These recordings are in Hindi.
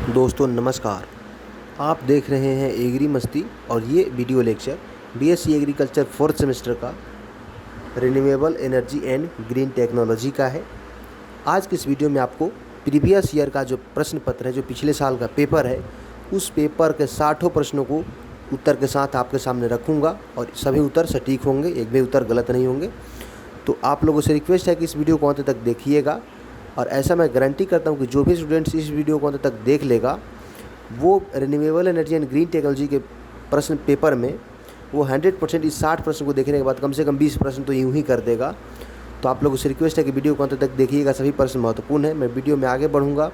दोस्तों नमस्कार। आप देख रहे हैं एग्री मस्ती और ये video lecture BSc agriculture fourth semester का renewable energy and green technology का है। आज के इस वीडियो में आपको प्रीवियस ईयर का जो प्रश्न पत्र है, जो पिछले साल का पेपर है, उस पेपर के 60 प्रश्नों को उत्तर के साथ आपके सामने रखूँगा और सभी उत्तर सटीक होंगे, एक भी उत्तर गलत नहीं होंगे। तो आप लोगों से रिक्वेस्ट है कि इस वीडियो को अंत तक देखिएगा और ऐसा मैं गारंटी करता हूं कि जो भी स्टूडेंट्स इस वीडियो को अंत तक देख लेगा वो renewable energy and green technology के प्रश्न पेपर में वो 100% इस 60 प्रश्न को देखने के बाद कम से कम 20 प्रश्न तो यूँ ही कर देगा। तो आप लोगों से रिक्वेस्ट है कि वीडियो को अंत तक देखिएगा, सभी प्रश्न महत्वपूर्ण है। मैं वीडियो में आगे बढ़ूँगा,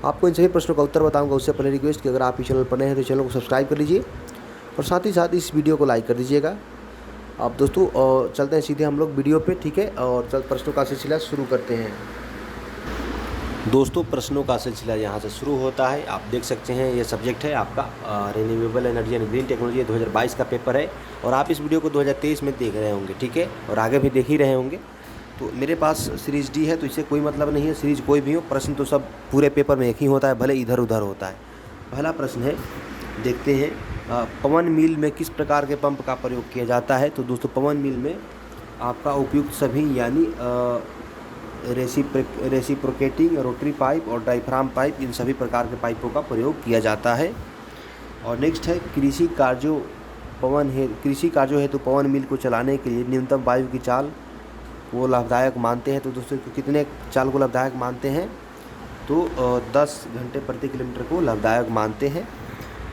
आपको इन सभी प्रश्नों का उत्तर बताऊँगा। उससे पहले रिक्वेस्ट कि अगर आप इस चैनल पर नए हैं तो चैनल को सब्सक्राइब कर लीजिए और साथ ही साथ इस वीडियो को लाइक कर दीजिएगा। आप दोस्तों चलते हैं सीधे हम लोग वीडियो पे, ठीक है, और चल प्रश्नों का सिलसिला शुरू करते हैं। दोस्तों प्रश्नों का सिलसिला यहाँ से शुरू होता है। आप देख सकते हैं ये सब्जेक्ट है आपका renewable energy and green technology 2022 का पेपर है और आप इस वीडियो को 2023 में देख रहे होंगे, ठीक है, और आगे भी देख ही रहे होंगे। तो मेरे पास सीरीज़ डी है तो इससे कोई मतलब नहीं है, सीरीज़ कोई भी हो, प्रश्न तो सब पूरे पेपर में एक ही होता है, भले इधर उधर होता है। पहला प्रश्न है, देखते हैं, पवन मिल में किस प्रकार के पंप का प्रयोग किया जाता है। तो दोस्तों पवन मिल में आपका उपयुक्त सभी यानी रेसिप्रोकेटिंग रोटरी पाइप और डायफ्राम पाइप, इन सभी प्रकार के पाइपों का प्रयोग किया जाता है। और नेक्स्ट है, कृषि कार्यों हेतु पवन मिल को चलाने के लिए न्यूनतम वायु की चाल वो लाभदायक मानते हैं। तो दोस्तों कितने चाल को लाभदायक मानते हैं? तो 10 घंटे प्रति किलोमीटर को लाभदायक मानते हैं।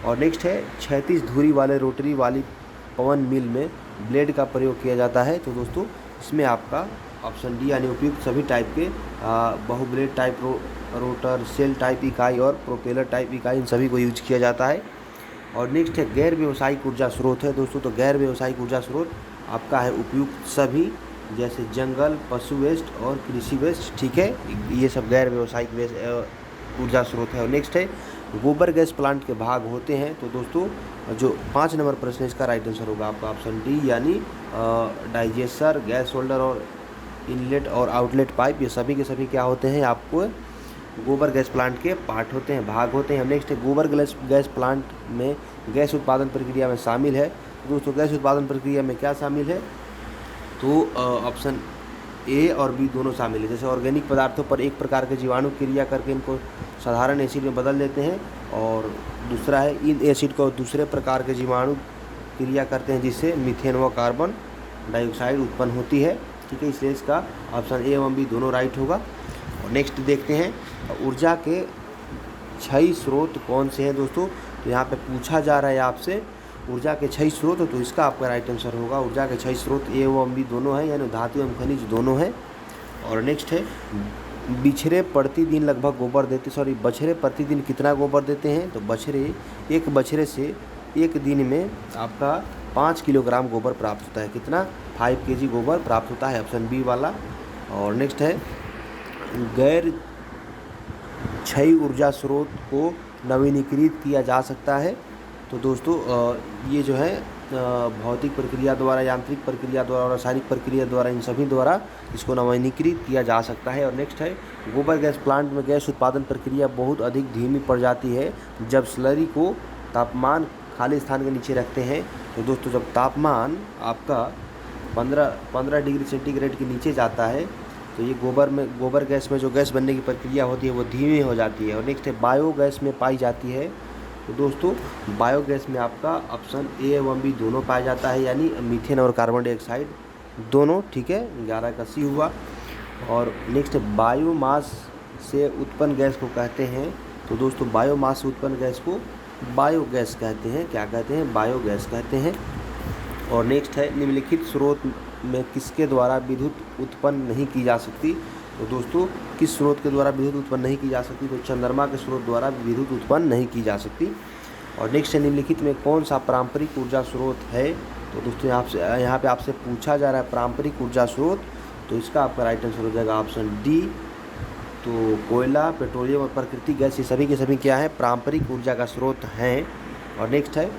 और नेक्स्ट है, 36 धुरी वाले रोटरी वाली पवन मिल में ब्लेड का प्रयोग किया जाता है। तो दोस्तों इसमें आपका ऑप्शन डी यानी उपयुक्त सभी टाइप के बहुब्लेड टाइप रोटर, सेल टाइप इकाई और प्रोपेलर टाइप इकाई, इन सभी को यूज किया जाता है। और नेक्स्ट है, गैर व्यावसायिक ऊर्जा स्रोत है दोस्तों। तो गैर व्यावसायिक ऊर्जा स्रोत आपका है उपयुक्त सभी, जैसे जंगल, पशु वेस्ट और कृषि वेस्ट, ठीक है, ये सब गैर व्यावसायिक ऊर्जा स्रोत है। और नेक्स्ट है, गोबर गैस प्लांट के भाग होते हैं। तो दोस्तों जो 5 नंबर प्रश्न है इसका राइट आंसर होगा आपका ऑप्शन डी यानी डाइजेस्टर, गैस होल्डर और इनलेट और आउटलेट पाइप, ये सभी के सभी क्या होते हैं, आपको गोबर गैस प्लांट के पार्ट होते हैं, भाग होते हैं। नेक्स्ट है, गोबर गैस प्लांट में गैस उत्पादन प्रक्रिया में शामिल है। तो दोस्तों गैस उत्पादन प्रक्रिया में क्या शामिल है? तो ऑप्शन ए और बी दोनों शामिल है। जैसे ऑर्गेनिक पदार्थों पर एक प्रकार के जीवाणु क्रिया करके इनको साधारण एसिड में बदल देते हैं, और दूसरा है, इन एसिड को दूसरे प्रकार के जीवाणु क्रिया करते हैं जिससे मीथेन व कार्बन डाइऑक्साइड उत्पन्न होती है, ठीक है। इसलिए इसका ऑप्शन ए एवं बी दोनों राइट होगा। और नेक्स्ट देखते हैं, ऊर्जा के 6 स्रोत कौन से हैं दोस्तों। तो यहाँ पे पूछा जा रहा है आपसे ऊर्जा के 6 स्रोत, तो इसका आपका राइट आंसर होगा ऊर्जा के 6 स्रोत ए एवं बी दोनों हैं, यानी धातु एवं खनिज दोनों हैं। और नेक्स्ट है, बछड़े प्रतिदिन प्रतिदिन कितना गोबर देते हैं। तो एक बछड़े से एक दिन में आपका 5 किलोग्राम गोबर प्राप्त होता है। कितना? 5 kg गोबर प्राप्त होता है, ऑप्शन बी वाला। और नेक्स्ट है, गैर क्षय ऊर्जा स्रोत को नवीनीकृत किया जा सकता है। तो दोस्तों ये जो है भौतिक प्रक्रिया द्वारा, यांत्रिक प्रक्रिया द्वारा और रासायनिक प्रक्रिया द्वारा, इन सभी द्वारा इसको नवीनीकृत किया जा सकता है। और नेक्स्ट है, गोबर गैस प्लांट में गैस उत्पादन प्रक्रिया बहुत अधिक धीमी पड़ जाती है जब स्लरी को तापमान खाली स्थान के नीचे रखते हैं। तो दोस्तों जब तापमान आपका 15 डिग्री सेंटीग्रेड के नीचे जाता है तो ये गोबर गैस में जो गैस बनने की प्रक्रिया होती है वो धीमी हो जाती है। और नेक्स्ट है, बायोगैस में पाई जाती है। तो दोस्तों बायोगैस में आपका ऑप्शन ए एवं बी दोनों पाया जाता है, यानी मीथेन और कार्बन डाइऑक्साइड दोनों, ठीक है, 11 का सी हुआ। और नेक्स्ट है, बायोमास से उत्पन्न गैस को कहते हैं। तो दोस्तों बायोमास से उत्पन्न गैस को बायोगैस कहते हैं। क्या कहते हैं? बायोगैस कहते हैं। और नेक्स्ट है, निम्नलिखित स्रोत में किसके द्वारा विद्युत उत्पन्न नहीं की जा सकती। तो दोस्तों किस स्रोत के द्वारा विद्युत उत्पन्न नहीं की जा सकती? तो चंद्रमा के स्रोत द्वारा विद्युत उत्पन्न नहीं की जा सकती। और नेक्स्ट है, निम्नलिखित में कौन सा पारंपरिक ऊर्जा स्रोत है। तो दोस्तों यहाँ पे आपसे पूछा जा रहा है पारंपरिक ऊर्जा स्रोत, तो इसका आपका राइट आंसर हो जाएगा ऑप्शन डी। तो कोयला, पेट्रोलियम और प्राकृतिक गैस, ये सभी के सभी क्या है, पारंपरिक ऊर्जा का स्रोत हैं। और नेक्स्ट है,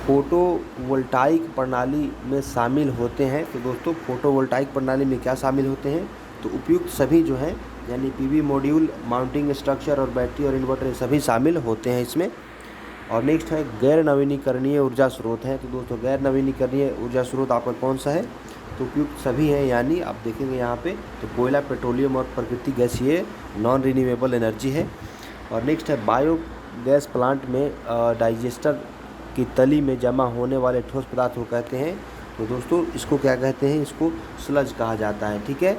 फोटोवोल्टाइक प्रणाली में शामिल होते हैं। तो दोस्तों फोटोवोल्टाइक प्रणाली में क्या शामिल होते हैं? तो उपयुक्त सभी जो हैं यानी पीवी मॉड्यूल, माउंटिंग स्ट्रक्चर और बैटरी और इन्वर्टर सभी शामिल होते हैं इसमें। और नेक्स्ट है गैर नवीनीकरणीय ऊर्जा स्रोत हैं। तो दोस्तों गैर नवीनीकरणीय ऊर्जा स्रोत आपका कौन सा है? तो उपयुक्त सभी हैं, यानी आप देखेंगे यहाँ पे तो कोयला, पेट्रोलियम और प्राकृतिक गैस ये नॉन रिन्यूएबल एनर्जी है। और नेक्स्ट है बायो गैस प्लांट में डाइजेस्टर की तली में जमा होने वाले ठोस पदार्थ को कहते हैं। तो दोस्तों इसको क्या कहते हैं? इसको स्लज कहा जाता है, ठीक है,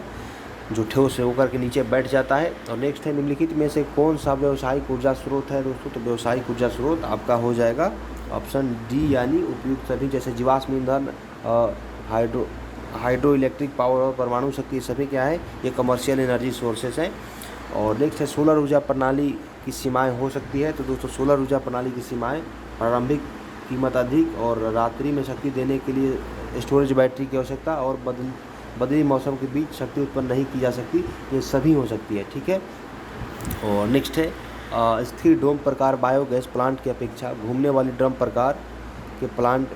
जो ठोस है होकर के नीचे बैठ जाता है। और नेक्स्ट है निम्नलिखित में से कौन सा व्यावसायिक ऊर्जा स्रोत है दोस्तों? तो व्यावसायिक ऊर्जा स्रोत आपका हो जाएगा ऑप्शन डी, यानी उपयुक्त सभी, जैसे जीवाश्म ईंधन, हाइड्रो इलेक्ट्रिक पावर और परमाणु शक्ति, सभी क्या है? ये कमर्शियल एनर्जी सोर्सेस हैं। और नेक्स्ट है सोलर ऊर्जा प्रणाली की सीमाएँ हो सकती है। तो दोस्तों सोलर ऊर्जा प्रणाली की सीमाएँ प्रारंभिक कीमत अधिक और रात्रि में शक्ति देने के लिए स्टोरेज बैटरी की आवश्यकता और बदली मौसम के बीच शक्ति उत्पन्न नहीं की जा सकती, ये सभी हो सकती है, ठीक है। और नेक्स्ट है स्थिर डोम प्रकार बायोगैस प्लांट की अपेक्षा घूमने वाली ड्रम प्रकार के प्लांट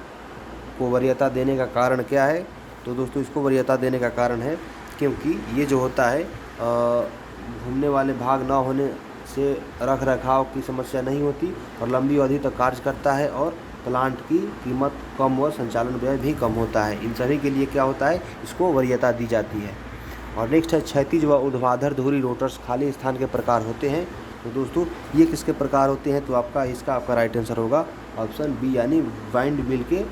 को वरीयता देने का कारण क्या है? तो दोस्तों इसको वरीयता देने का कारण है क्योंकि ये जो होता है घूमने वाले भाग न होने से रख रखाव की समस्या नहीं होती और लंबी अवधि तक कार्य करता है और प्लांट की कीमत कम व संचालन व्यय भी कम होता है। इन सभी के लिए क्या होता है? इसको वरीयता दी जाती है। और नेक्स्ट है क्षैतिज व ऊर्ध्वाधर धुरी रोटर्स खाली स्थान के प्रकार होते हैं। तो दोस्तों ये किसके प्रकार होते हैं? तो आपका राइट आंसर होगा ऑप्शन बी, यानी वाइंड मिल के,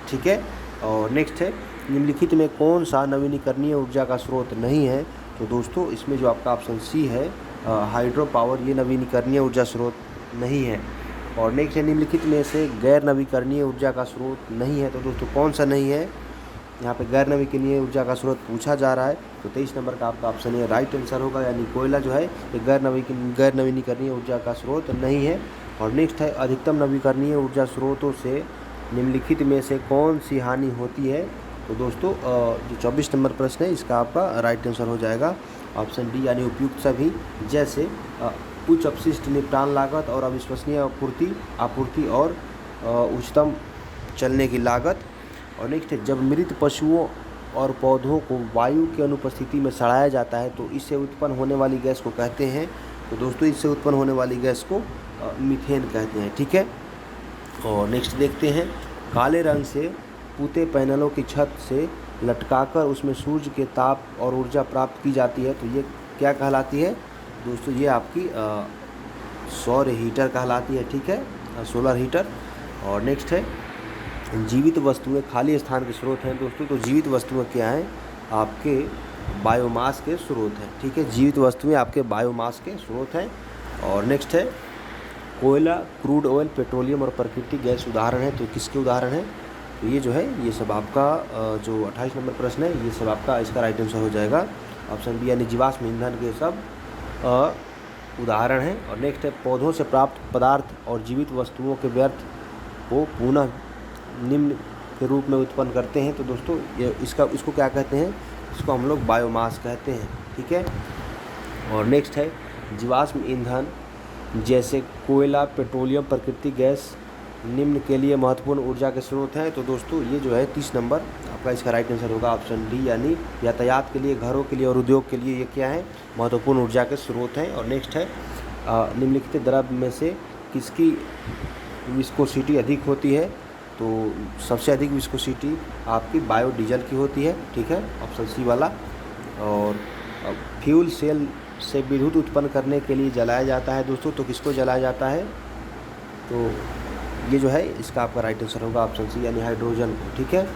ठीक है। और नेक्स्ट है निम्नलिखित में कौन सा नवीनीकरणीय ऊर्जा का स्रोत नहीं है? तो दोस्तों इसमें जो आपका ऑप्शन सी है हाइड्रो पावर, ये नवीनीकरणीय ऊर्जा स्रोत नहीं है। और नेक्स्ट है निम्नलिखित में से गैर नवीकरणीय ऊर्जा का स्रोत नहीं है। तो दोस्तों कौन सा नहीं है? यहाँ पे गैर नवीकरणीय ऊर्जा का स्रोत पूछा जा रहा है, तो 23 नंबर का आपका ऑप्शन ये राइट आंसर होगा, यानी कोयला जो है ये गैर नवीनीकरणीय ऊर्जा का स्रोत नहीं है। और नेक्स्ट है अधिकतम नवीकरणीय ऊर्जा स्रोतों से निम्नलिखित में से कौन सी हानि होती है? तो दोस्तों जो 24 नंबर प्रश्न है इसका आपका राइट आंसर हो जाएगा ऑप्शन डी, यानी उपयुक्त सभी, जैसे उच्च अपशिष्ट निपटान लागत और अविश्वसनीय आपूर्ति और उच्चतम चलने की लागत। और नेक्स्ट है जब मृत पशुओं और पौधों को वायु की अनुपस्थिति में सड़ाया जाता है तो इससे उत्पन्न होने वाली गैस को कहते हैं। तो दोस्तों इससे उत्पन्न होने वाली गैस को मीथेन कहते हैं, ठीक है। और नेक्स्ट देखते हैं काले रंग से पुते पैनलों की छत से लटकाकर उसमें सूर्य के ताप और ऊर्जा प्राप्त की जाती है, तो ये क्या कहलाती है? दोस्तों ये आपकी सौर हीटर कहलाती है, ठीक है, सोलर हीटर। और नेक्स्ट है जीवित वस्तुएं खाली स्थान के स्रोत हैं। दोस्तों तो जीवित वस्तुएं क्या हैं? आपके बायोमास के स्रोत हैं, ठीक है, जीवित वस्तुएं आपके बायोमास के स्रोत हैं। और नेक्स्ट है कोयला, क्रूड ऑयल, पेट्रोलियम और प्राकृतिक गैस उदाहरण है। तो किसके उदाहरण है? तो ये जो है ये सब आपका जो 28 नंबर प्रश्न है ये सब आपका इसका राइट आंसर हो जाएगा ऑप्शन बी, यानी जीवाश्म ईंधन के सब उदाहरण हैं। और नेक्स्ट है पौधों से प्राप्त पदार्थ और जीवित वस्तुओं के व्यर्थ को पुनः निम्न के रूप में उत्पन्न करते हैं। तो दोस्तों ये इसको क्या कहते हैं? इसको हम लोग बायोमास कहते हैं, ठीक है। और नेक्स्ट है जीवाश्म ईंधन जैसे कोयला, पेट्रोलियम, प्राकृतिक गैस निम्न के लिए महत्वपूर्ण ऊर्जा के स्रोत हैं। तो दोस्तों ये जो है 30 नंबर आपका इसका राइट आंसर होगा ऑप्शन डी, यानी यातायात के लिए, घरों के लिए और उद्योग के लिए ये क्या है? महत्वपूर्ण ऊर्जा के स्रोत हैं। और नेक्स्ट है निम्नलिखित द्रव्य में से किसकी विस्कोसिटी अधिक होती है? तो सबसे अधिक विस्कोसिटी आपकी बायोडीजल की होती है, ठीक है, ऑप्शन सी वाला। और फ्यूल सेल से विद्युत उत्पन्न करने के लिए जलाया जाता है दोस्तों, तो किसको जलाया जाता है? तो ये जो है इसका आपका राइट आंसर होगा ऑप्शन सी, यानी हाइड्रोजन को, ठीक है।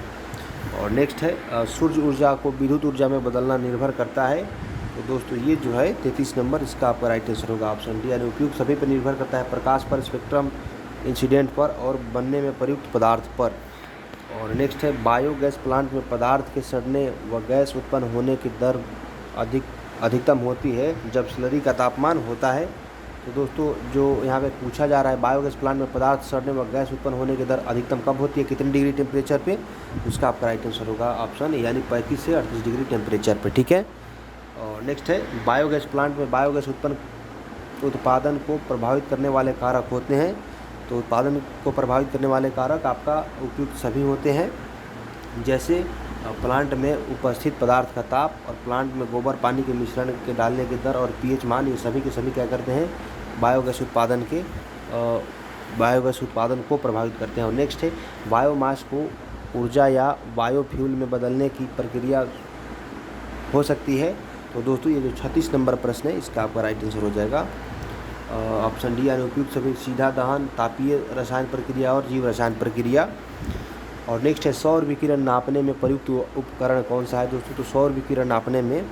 और नेक्स्ट है सूर्य ऊर्जा को विद्युत ऊर्जा में बदलना निर्भर करता है। तो दोस्तों ये जो है 33 नंबर इसका आपका राइट आंसर होगा ऑप्शन डी, यानी उपयुक्त सभी पर निर्भर करता है, प्रकाश पर, स्पेक्ट्रम इंसिडेंट पर और बनने में प्रयुक्त पदार्थ पर। और नेक्स्ट है बायोगैस प्लांट में पदार्थ के सड़ने व गैस उत्पन्न होने की दर अधिकतम होती है जब स्लरी का तापमान होता है। तो दोस्तों जो यहाँ पे पूछा जा रहा है बायोगैस प्लांट में पदार्थ सड़ने व गैस उत्पन्न होने की दर अधिकतम कब होती है, कितने डिग्री टेम्परेचर पे? उसका आपका राइट आंसर होगा ऑप्शन यानी 35 से 38 डिग्री टेम्परेचर पे, ठीक है। और नेक्स्ट है बायोगैस प्लांट में बायोगैस उत्पादन को प्रभावित करने वाले कारक होते हैं। तो उत्पादन को प्रभावित करने वाले कारक आपका उपयुक्त सभी होते हैं, जैसे प्लांट में उपस्थित पदार्थ का ताप और प्लांट में गोबर पानी के मिश्रण के डालने की दर और पीएच मान, ये सभी के सभी क्या करते हैं, बायोगैस उत्पादन को प्रभावित करते हैं। और नेक्स्ट है बायोमास को ऊर्जा या बायोफ्यूल में बदलने की प्रक्रिया हो सकती है। तो दोस्तों ये जो 36 नंबर प्रश्न है इसका आपका राइट आंसर हो जाएगा ऑप्शन डी यानी उपयुक्त सभी सीधा दहन, तापीय रसायन प्रक्रिया और जीव रसायन प्रक्रिया। और नेक्स्ट है सौर विकिरण नापने में प्रयुक्त उपकरण कौन सा है दोस्तों। तो सौर विकिरण नापने में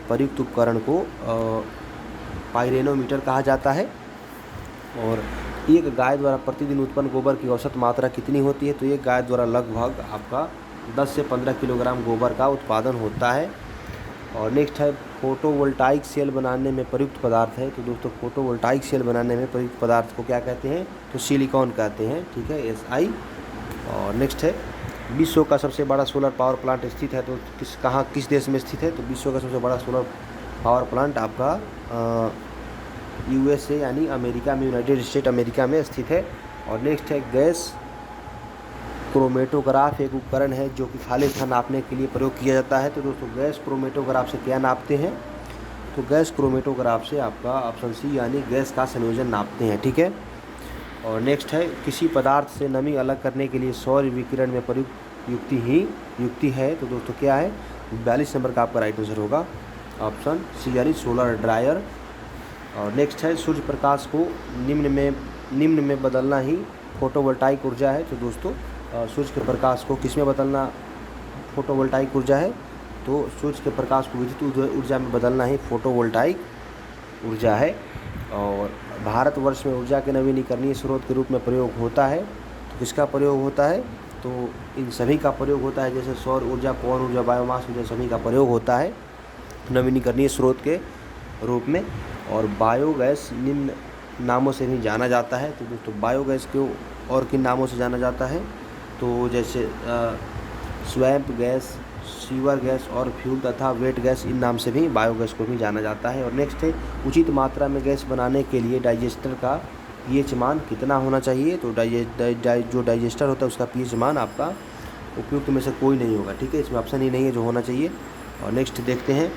प्रयुक्त उपकरण को पाइरोनोमीटर कहा जाता है। और एक गाय द्वारा प्रतिदिन उत्पन्न गोबर की औसत मात्रा कितनी होती है। तो एक गाय द्वारा लगभग आपका 10 से 15 किलोग्राम गोबर का उत्पादन होता है। और नेक्स्ट है फोटोवोल्टाइक सेल बनाने में प्रयुक्त पदार्थ है। तो दोस्तों फोटोवोल्टाइक सेल बनाने में प्रयुक्त पदार्थ को क्या कहते हैं, तो सिलिकॉन कहते हैं, ठीक है, SI। और नेक्स्ट है विश्व का सबसे बड़ा सोलर पावर प्लांट स्थित है। तो किस देश में स्थित है। तो विश्व का सबसे बड़ा सोलर पावर प्लांट आपका USA यानी अमेरिका में, यूनाइटेड स्टेट अमेरिका में स्थित है। और नेक्स्ट है गैस क्रोमेटोग्राफ एक उपकरण है जो कि खाली स्थान नापने के लिए प्रयोग किया जाता है। तो दोस्तों गैस क्रोमेटोग्राफ से क्या नापते हैं। तो गैस क्रोमेटोग्राफ से आपका ऑप्शन सी यानी गैस का संयोजन नापते हैं, ठीक है। और नेक्स्ट है किसी पदार्थ से नमी अलग करने के लिए सौर विकिरण में प्रयुक्त युक्ति है। तो दोस्तों क्या है, 42 नंबर का आपका राइट आंसर होगा ऑप्शन सी यानी सोलर ड्रायर। और नेक्स्ट है सूर्य प्रकाश को निम्न में बदलना ही फोटोवोल्टाइक ऊर्जा है। तो दोस्तों सूर्य के प्रकाश को किस में बदलना फोटोवोल्टाइक ऊर्जा है। तो सूर्य के प्रकाश को विद्युत ऊर्जा में बदलना ही फोटोवोल्टाइक ऊर्जा है। और भारतवर्ष में ऊर्जा के नवीनीकरणीय स्रोत के रूप में प्रयोग होता है। तो किसका प्रयोग होता है, तो इन सभी का प्रयोग होता है, जैसे सौर ऊर्जा, पवन ऊर्जा, बायोमास ऊर्जा, सभी का प्रयोग होता है नवीनीकरणीय स्रोत के रूप में। और बायोगैस निम्न नामों से भी जाना जाता है। तो दोस्तों बायोगैस को और किन नामों से जाना जाता है, तो जैसे स्वैम्प गैस, सीवर गैस और फ्यूल तथा वेट गैस, इन नाम से भी बायोगैस को भी जाना जाता है। और नेक्स्ट है उचित मात्रा में गैस बनाने के लिए डाइजेस्टर का पीएच मान कितना होना चाहिए। तो जो डाइजेस्टर होता है उसका पीएच मान आपका उपयुक्त में से कोई नहीं होगा, ठीक है, इसमें ऑप्शन ही नहीं है जो होना चाहिए। और नेक्स्ट देखते हैं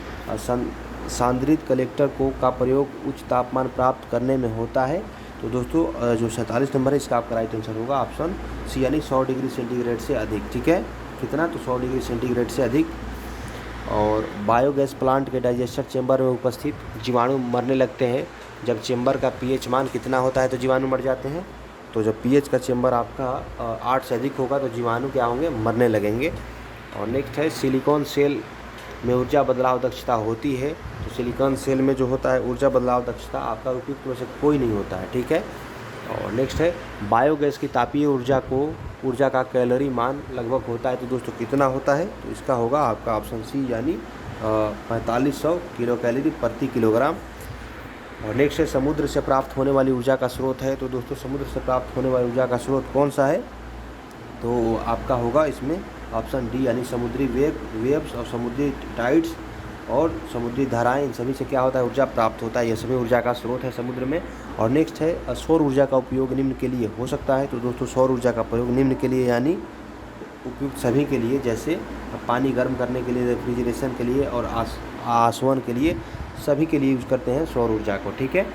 सांद्रित कलेक्टर का प्रयोग उच्च तापमान प्राप्त करने में होता है। तो दोस्तों जो 47 नंबर है इसका आपका राइट आंसर होगा ऑप्शन सी यानी 100 डिग्री सेंटीग्रेड से अधिक, ठीक है, कितना, तो 100 डिग्री सेंटीग्रेड से अधिक। और बायोगैस प्लांट के डाइजेस्टर चेंबर में उपस्थित जीवाणु मरने लगते हैं जब चेंबर का पीएच मान कितना होता है, तो जीवाणु मर जाते हैं। तो जब पीएच का चेंबर आपका 8 से अधिक होगा तो जीवाणु क्या होंगे, मरने लगेंगे। और नेक्स्ट है सिलिकॉन सेल में ऊर्जा बदलाव दक्षता होती है। तो सिलिकॉन सेल में जो होता है ऊर्जा बदलाव दक्षता आपका उपयुक्त में से कोई नहीं होता है, ठीक है। और नेक्स्ट है बायोगैस की तापीय ऊर्जा का कैलोरी मान लगभग होता है। तो दोस्तों कितना होता है, तो इसका होगा आपका ऑप्शन सी यानी 4500 किलो कैलोरी प्रति किलोग्राम। और नेक्स्ट है समुद्र से प्राप्त होने वाली ऊर्जा का स्रोत है। तो दोस्तों समुद्र से प्राप्त होने वाली ऊर्जा का स्रोत कौन सा है, तो आपका होगा इसमें ऑप्शन डी यानी समुद्री वेव्स और समुद्री टाइड्स और समुद्री धाराएं, इन सभी से क्या होता है, ऊर्जा प्राप्त होता है। ये सभी ऊर्जा का स्रोत है समुद्र में। और नेक्स्ट है सौर ऊर्जा का उपयोग निम्न के लिए हो सकता है। तो दोस्तों सौर ऊर्जा का प्रयोग निम्न के लिए यानी उपयुक्त सभी के लिए, जैसे पानी गर्म करने के लिए, रेफ्रिजरेशन के लिए और आसवन के लिए, सभी के लिए यूज करते हैं सौर ऊर्जा को, ठीक है।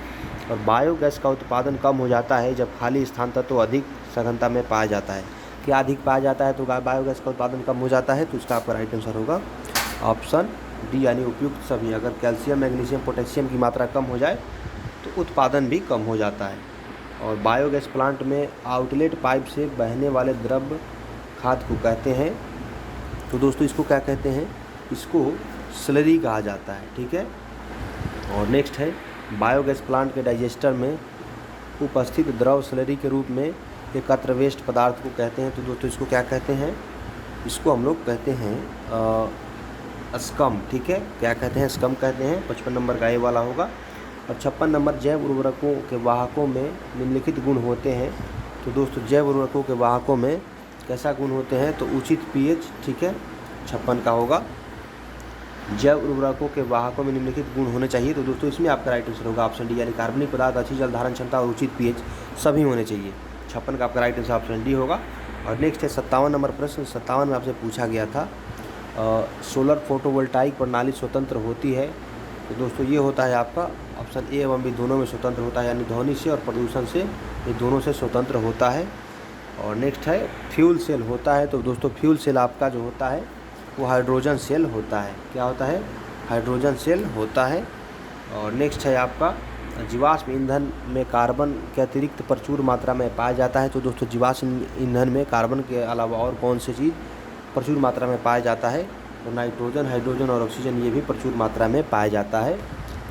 और बायोगैस का उत्पादन कम हो जाता है जब खाली स्थान तत्व अधिक सघनता में पाया जाता है। क्या अधिक पाया जाता है, तो बायोगैस का उत्पादन कम हो जाता है। तो इसका आपका राइट आंसर होगा ऑप्शन डी यानी उपयुक्त सभी। अगर कैल्शियम, मैग्नीशियम, पोटेशियम की मात्रा कम हो जाए तो उत्पादन भी कम हो जाता है। और बायोगैस प्लांट में आउटलेट पाइप से बहने वाले द्रव खाद को कहते हैं। तो दोस्तों इसको क्या कहते हैं, इसको स्लरी कहा जाता है, ठीक है। और नेक्स्ट है बायोगैस प्लांट के डाइजेस्टर में उपस्थित द्रव स्लरी के रूप में एकत्र वेस्ट पदार्थ को कहते हैं। तो दोस्तों इसको क्या कहते हैं, इसको हम लोग कहते हैं स्कम, ठीक है, क्या कहते हैं, स्कम कहते हैं। 55 नंबर का ये वाला होगा। और 56 नंबर जैव उर्वरकों के वाहकों में निम्नलिखित गुण होते हैं। तो दोस्तों जैव उर्वरकों के वाहकों में कैसा गुण होते हैं, तो उचित पीएच, ठीक है, 56 का होगा। जैव उर्वरकों के वाहकों में निम्नलिखित गुण होने चाहिए। तो दोस्तों इसमें आपका राइट आंसर होगा ऑप्शन डी यानी कार्बनिक पदार्थ, अच्छी जल धारण क्षमता और उचित पीएच सभी होने चाहिए। 56 का आपका राइट आंसर ऑप्शन डी होगा। और नेक्स्ट है 57 नंबर प्रश्न। 57 में आपसे पूछा गया था सोलर फोटोवोल्टाइक प्रणाली स्वतंत्र होती है। तो दोस्तों ये होता है आपका ऑप्शन ए एवं बी दोनों में स्वतंत्र होता है, यानी ध्वनि से और प्रदूषण से ये दोनों से स्वतंत्र होता है। और नेक्स्ट है फ्यूल सेल होता है। तो दोस्तों फ्यूल सेल आपका जो होता है वो हाइड्रोजन सेल होता है। क्या होता है? हाइड्रोजन सेल होता है। और नेक्स्ट है आपका जीवाश्म ईंधन में कार्बन के अतिरिक्त प्रचुर मात्रा में पाया जाता है। तो दोस्तों जीवाश्म ईंधन में कार्बन के अलावा और कौन सी चीज़ प्रचुर मात्रा में पाया जाता है? तो नाइट्रोजन, हाइड्रोजन और ऑक्सीजन, ये भी प्रचुर मात्रा में पाया जाता है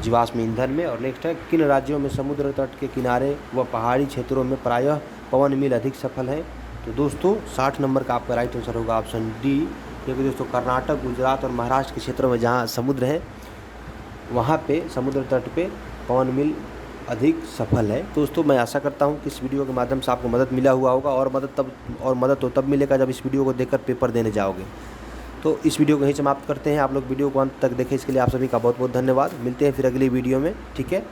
जीवाश्म ईंधन में। और नेक्स्ट है किन राज्यों में समुद्र तट के किनारे व पहाड़ी क्षेत्रों में प्रायः पवन मिल अधिक सफल है? तो दोस्तों 60 नंबर का आपका राइट आंसर होगा ऑप्शन डी, क्योंकि दोस्तों कर्नाटक, गुजरात और महाराष्ट्र के क्षेत्रों में जहाँ समुद्र है वहाँ पे समुद्र तट पे पवन मिल अधिक सफल है। दोस्तों मैं आशा करता हूँ कि इस वीडियो के माध्यम से आपको मदद मिला हुआ होगा, और मदद तो तब मिलेगा जब इस वीडियो को देखकर पेपर देने जाओगे। तो इस वीडियो को यहीं समाप्त करते हैं। आप लोग वीडियो को अंत तक देखें, इसके लिए आप सभी का बहुत बहुत धन्यवाद। मिलते हैं फिर अगली वीडियो में, ठीक है।